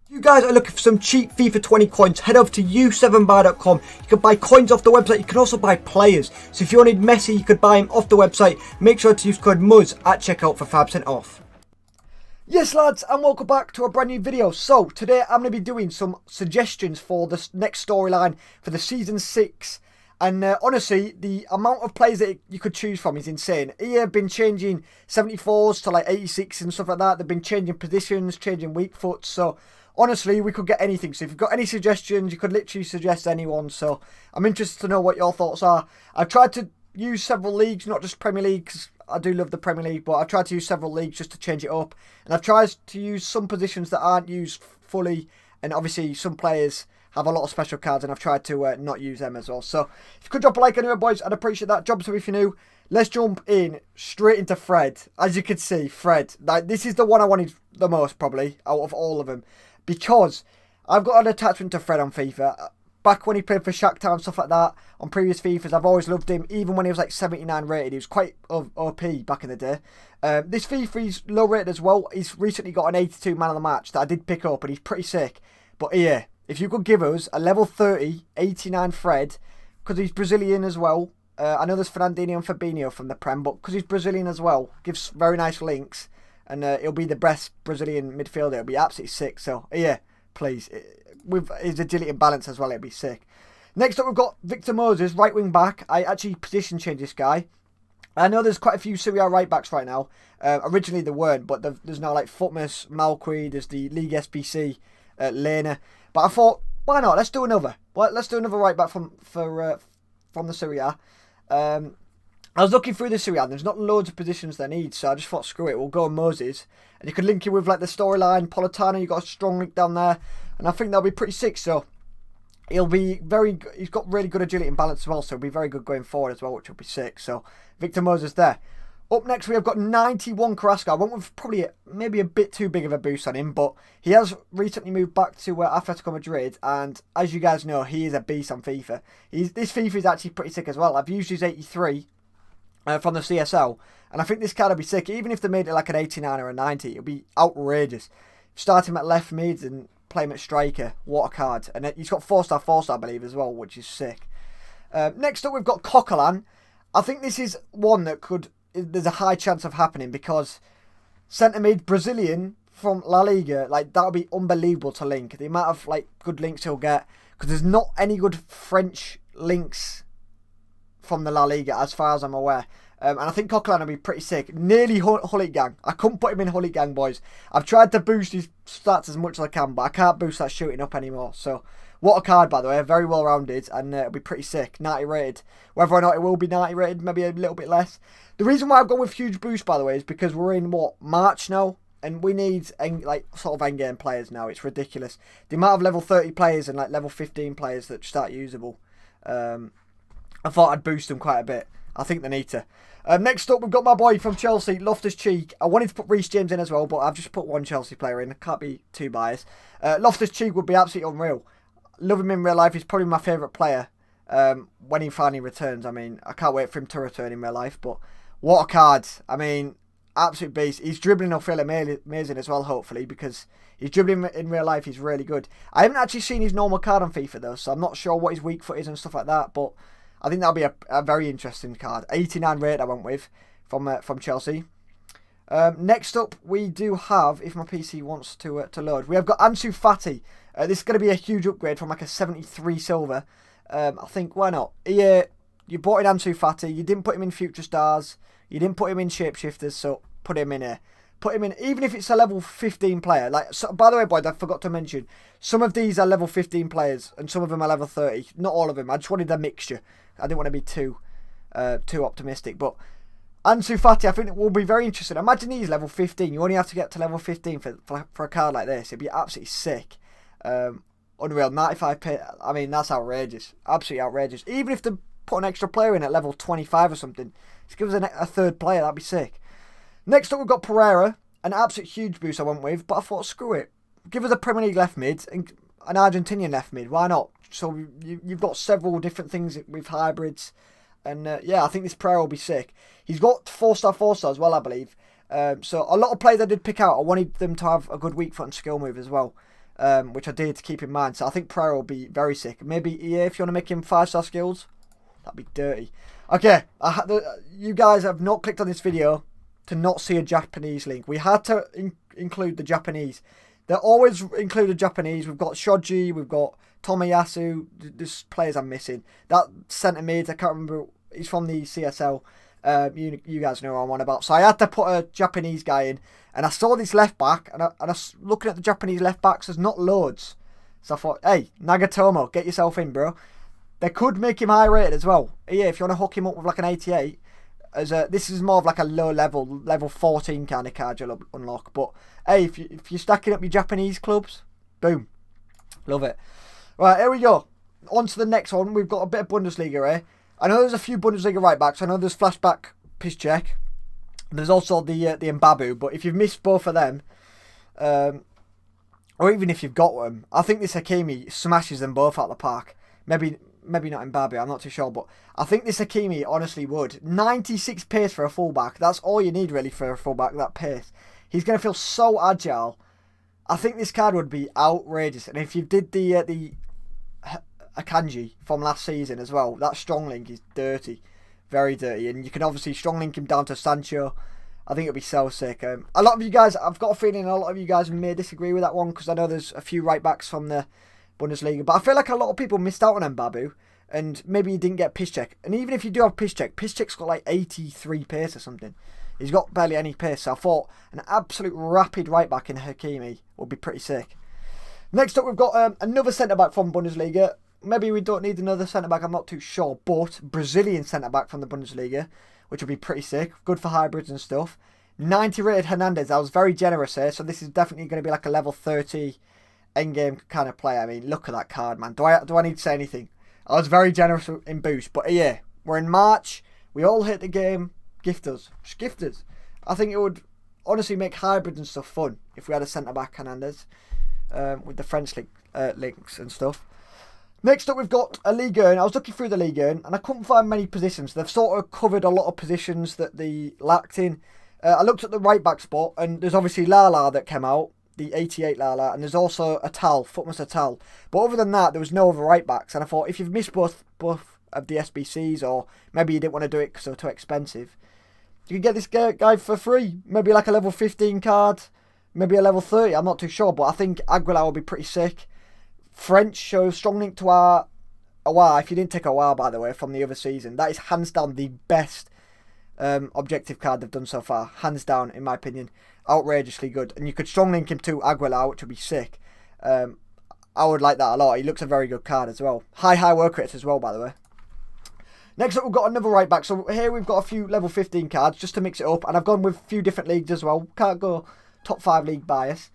If you guys are looking for some cheap FIFA 20 coins, head over to u7buy.com. You can buy coins off the website. You can also buy players. So if you wanted Messi, you could buy him off the website. Make sure to use code MUZZ at checkout for 5% off. Yes lads, and welcome back to a brand new video. So today I'm going to be doing some suggestions for the next storyline for the Season 6. And honestly, the amount of players that you could choose from is insane. EA have been changing 74s to like 86 and stuff like that. They've been changing positions, changing weak foots. So honestly, we could get anything. So if you've got any suggestions, you could literally suggest anyone. So I'm interested to know what your thoughts are. I've tried to use several leagues, not just Premier League, because I do love the Premier League, but I've tried to use several leagues just to change it up. And I've tried to use some positions that aren't used fully. And obviously some players have a lot of special cards, and I've tried to not use them as well. So if you could drop a like anyway, boys, I'd appreciate that. Drop some if you're new. Let's jump in straight into Fred. As you can see, Fred, like, this is the one I wanted the most probably out of all of them, because I've got an attachment to Fred on FIFA. Back when he played for Shakhtar and stuff like that, on previous FIFAs, I've always loved him. Even when he was like 79 rated, he was quite OP back in the day. This FIFA, he's low rated as well. He's recently got an 82 man of the match that I did pick up, and he's pretty sick. But yeah, if you could give us a level 30, 89 Fred, because he's Brazilian as well. I know there's Fernandinho and Fabinho from the Prem, but because he's Brazilian as well, gives very nice links. And he'll be the best Brazilian midfielder. It'll be absolutely sick. So yeah, please. With his agility and balance as well, it'll be sick. Next up, we've got Victor Moses, right wing back. I actually position changed this guy. I know there's quite a few Serie A right backs right now. Originally there weren't, but there's now like Futmas, Malqui, there's the League SBC, Lena. But I thought, why not? Let's do another. Let's do another right back from the Serie A. I was looking through the Serie A, and there's not loads of positions they need, so I just thought, screw it, we'll go on Moses. And you could link it with like the storyline, Politano, you got a strong link down there, and I think that'll be pretty sick. So he'll be he's got really good agility and balance as well, so he'll be very good going forward as well, which will be sick. So Victor Moses there. Up next, we have got 91 Carrasco. I went with probably maybe a bit too big of a boost on him, but he has recently moved back to Atletico Madrid, and as you guys know, he is a beast on FIFA. This FIFA is actually pretty sick as well. I've used his 83 from the CSL, and I think this card will be sick. Even if they made it like an 89 or a 90, it'll be outrageous. Start him at left mid and play him at striker. What a card. And he's got 4-star, I believe, as well, which is sick. Next up, we've got COQUELIN. I think this is one that there's a high chance of happening, because centre mid Brazilian from La Liga, like, that would be unbelievable to link. The amount of like good links he'll get, because there's not any good French links from the La Liga as far as I'm aware. And I think COQUELIN will be pretty sick. Nearly Hooligan. I couldn't put him in Hooligan, boys. I've tried to boost his stats as much as I can, but I can't boost that shooting up anymore. So what a card, by the way. Very well rounded, and it'll be pretty sick. 90 rated. Whether or not it will be 90 rated, maybe a little bit less. The reason why I've gone with huge boost, by the way, is because we're in March now, and we need like sort of end game players now. It's ridiculous. The amount of level 30 players and like level 15 players that start usable. I thought I'd boost them quite a bit. I think they need to. Next up, we've got my boy from Chelsea, Loftus-Cheek. I wanted to put Reece James in as well, but I've just put one Chelsea player in. I can't be too biased. Loftus-Cheek would be absolutely unreal. Love him in real life. He's probably my favourite player when he finally returns. I mean, I can't wait for him to return in real life, but what a card. I mean, absolute beast. He's dribbling will feel amazing as well, hopefully, because he's dribbling in real life. He's really good. I haven't actually seen his normal card on FIFA, though, so I'm not sure what his weak foot is and stuff like that, but I think that'll be a very interesting card. 89 rate I went with from Chelsea. Next up, we do have, if my PC wants to load, we have got Ansu Fati. This is going to be a huge upgrade from like a 73 silver. I think, why not? You bought in Ansu Fati. You didn't put him in Future Stars. You didn't put him in Shapeshifters, so put him in here. Put him in, even if it's a level 15 player. Like, so, by the way, boys, I forgot to mention, some of these are level 15 players, and some of them are level 30. Not all of them. I just wanted a mixture. I didn't want to be too optimistic, but Ansu Fati, I think it will be very interesting. Imagine he's level 15. You only have to get to level 15 for a card like this. It'd be absolutely sick. Unreal. 95p. I mean, that's outrageous. Absolutely outrageous. Even if they put an extra player in at level 25 or something, just give us a third player. That'd be sick. Next up, we've got Pereira. An absolute huge boost I went with, but I thought, screw it. Give us a Premier League left mid and an Argentinian left mid. Why not? So you've got several different things with hybrids. And yeah, I think this Pereira will be sick. He's got 4-star as well, I believe. So a lot of players I did pick out, I wanted them to have a good weak foot and skill move as well, which I did keep in mind. So I think Pereira will be very sick. Maybe EA, if you want to make him 5-star skills, that'd be dirty. Okay, you guys have not clicked on this video to not see a Japanese link. We had to include the Japanese. They always include the Japanese. We've got Shoji, we've got Tomoyasu. There's players I'm missing. That centre mid, I can't remember. He's from the CSL. You guys know what I'm on about. So I had to put a Japanese guy in, and I saw this left back, and I was looking at the Japanese left backs. There's not loads, so I thought, hey, Nagatomo, get yourself in, bro. They could make him high rated as well. Yeah, if you want to hook him up with like an 88, this is more of like a low level 14 kind of card you'll unlock. But hey, if you're stacking up your Japanese clubs, boom, love it. Right, here we go. On to the next one. We've got a bit of Bundesliga here. I know there's a few Bundesliga right backs. I know there's Flashback Piszczek. There's also the Mbabu. But if you've missed both of them, or even if you've got them, I think this Hakimi smashes them both out of the park. Maybe not Mbabu, I'm not too sure, but I think this Hakimi honestly would. 96 pace for a fullback. That's all you need really for a fullback, that pace. He's going to feel so agile. I think this card would be outrageous. And if you did the Akanji from last season as well, that strong link is dirty. Very dirty. And you can obviously strong link him down to Sancho. I think it'd be so sick. A lot of you guys, I've got a feeling a lot of you guys may disagree with that one, because I know there's a few right backs from the Bundesliga, but I feel like a lot of people missed out on Mbabu, and maybe you didn't get Piszczek. And even if you do have Piszczek's got like 83 pace or something. He's got barely any pace, so I thought an absolute rapid right back in Hakimi would be pretty sick. Next up, we've got another centre back from Bundesliga. Maybe we don't need another centre back, I'm not too sure, but Brazilian centre back from the Bundesliga, which would be pretty sick, good for hybrids and stuff. 90 rated Hernandez. I was very generous here, so this is definitely going to be like a level 30 endgame kind of player. I mean, look at that card, man. Do I need to say anything? I was very generous in boost, but yeah, we're in March. We all hit the game. Gift us. Just gift us. I think it would honestly make hybrids and stuff fun if we had a centre back Hernandez with the French links and stuff. Next up, we've got a Ligue 1. I was looking through the Ligue 1 and I couldn't find many positions. They've sort of covered a lot of positions that they lacked in. I looked at the right back spot, and there's obviously Lala that came out, the 88 Lala, and there's also Atal, Footmas Atal. But other than that, there was no other right backs. And I thought, if you've missed both of the SBCs, or maybe you didn't want to do it because they were too expensive, you could get this guy for free. Maybe like a level 15 card, maybe a level 30. I'm not too sure, but I think Aguilar will be pretty sick. French shows strong link to our Awar. If you didn't take Awar, by the way, from the other season, that is hands down the best objective card they've done so far. Hands down, in my opinion. Outrageously good. And you could strong link him to Aguilar, which would be sick. I would like that a lot. He looks a very good card as well. High work rates as well, by the way. Next up, we've got another right back. So here we've got a few level 15 cards just to mix it up. And I've gone with a few different leagues as well. Can't go top 5 league bias.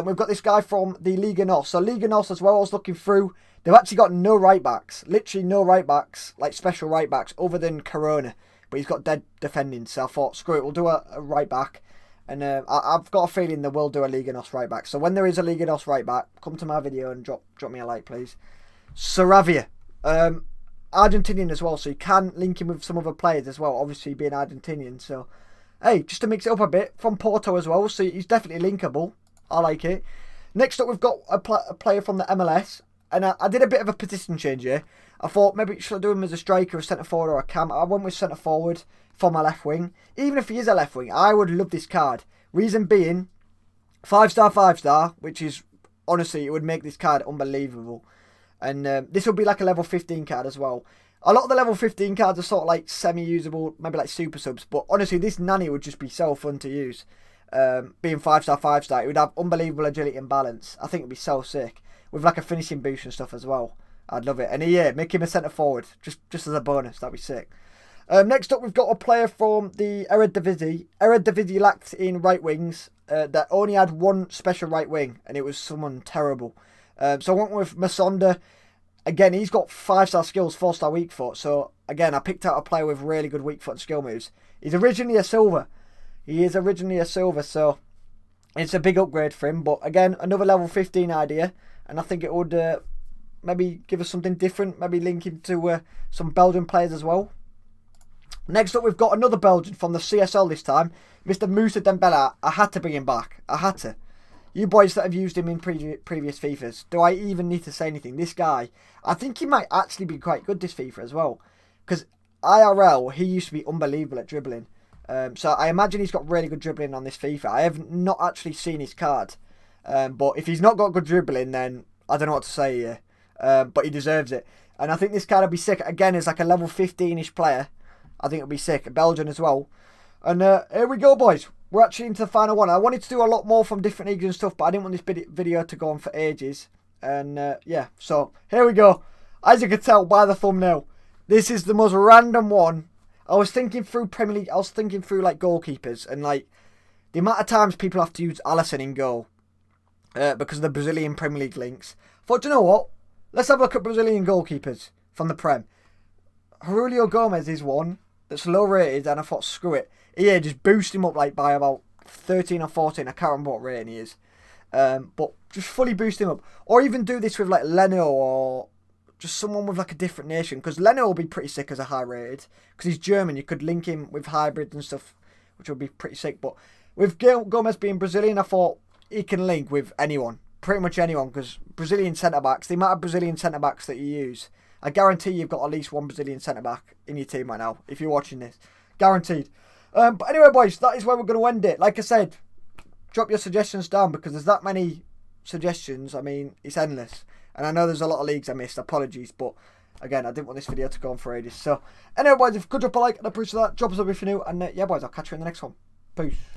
We've got this guy from the Liga Nos. So Liga Nos as well, I was looking through. They've actually got no right backs. Literally no right backs, like special right backs, other than Corona. But he's got dead defending. So I thought, screw it, we'll do a right back. And I've got a feeling they will do a Liga Nos right back. So when there is a Liga Nos right back, come to my video and drop me a like, please. Saravia. Argentinian as well, so you can link him with some other players as well, obviously being Argentinian. So, hey, just to mix it up a bit, from Porto as well, so he's definitely linkable. I like it. Next up, we've got a player from the MLS, and I did a bit of a position change here. I thought maybe should I do him as a striker, a centre forward, or a cam. I went with centre forward for my left wing. Even if he is a left wing, I would love this card. Reason being, 5-star, 5-star, which is, honestly, it would make this card unbelievable. And this will be like a level 15 card as well. A lot of the level 15 cards are sort of like semi-usable, maybe like super subs. But honestly, this Nanny would just be so fun to use. Being 5-star, 5-star, it would have unbelievable agility and balance. I think it would be so sick. With like a finishing boost and stuff as well. I'd love it. And yeah, make him a centre forward. Just as a bonus. That'd be sick. Next up, we've got a player from the Eredivisie. Eredivisie lacked in right wings. That only had one special right wing. And it was someone terrible. So I went with Masonda. Again, he's got 5-star skills, 4-star weak foot. So again, I picked out a player with really good weak foot and skill moves. He's originally a silver. He is originally a silver, so it's a big upgrade for him. But again, another level 15 idea. And I think it would maybe give us something different. Maybe link him to some Belgian players as well. Next up, we've got another Belgian from the CSL this time, Mr. Musa Dan Bella. I had to bring him back. I had to. You boys that have used him in previous FIFAs, do I even need to say anything? This guy, I think he might actually be quite good this FIFA as well. Because IRL, he used to be unbelievable at dribbling. So I imagine he's got really good dribbling on this FIFA. I have not actually seen his card. But if he's not got good dribbling, then I don't know what to say here. But he deserves it. And I think this card will be sick. Again, as like a level 15-ish player. I think it'll be sick. A Belgian as well. And here we go, boys. We're actually into the final one. I wanted to do a lot more from different leagues and stuff, but I didn't want this video to go on for ages. And yeah, so here we go. As you can tell by the thumbnail, this is the most random one. I was thinking through Premier League. I was thinking through like goalkeepers and like the amount of times people have to use Alisson in goal because of the Brazilian Premier League links. I thought, you know what? Let's have a look at Brazilian goalkeepers from the Prem. Julio Gomes is one that's low rated, and I thought, screw it. Yeah, just boost him up like by about 13 or 14. I can't remember what rating he is. But just fully boost him up. Or even do this with like Leno or just someone with like a different nation. Because Leno will be pretty sick as a high rated. Because he's German. You could link him with hybrids and stuff, which would be pretty sick. But with Gomes being Brazilian, I thought he can link with anyone. Pretty much anyone. Because Brazilian centre-backs, the amount of Brazilian centre-backs that you use, I guarantee you've got at least one Brazilian centre-back in your team right now. If you're watching this. Guaranteed. But anyway, boys, that is where we're going to end it. Like I said, drop your suggestions down because there's that many suggestions. I mean, it's endless. And I know there's a lot of leagues I missed. Apologies. But again, I didn't want this video to go on for ages. So anyway, boys, if you could drop a like, I'd appreciate that. Drop us a if you're new. And yeah, boys, I'll catch you in the next one. Peace.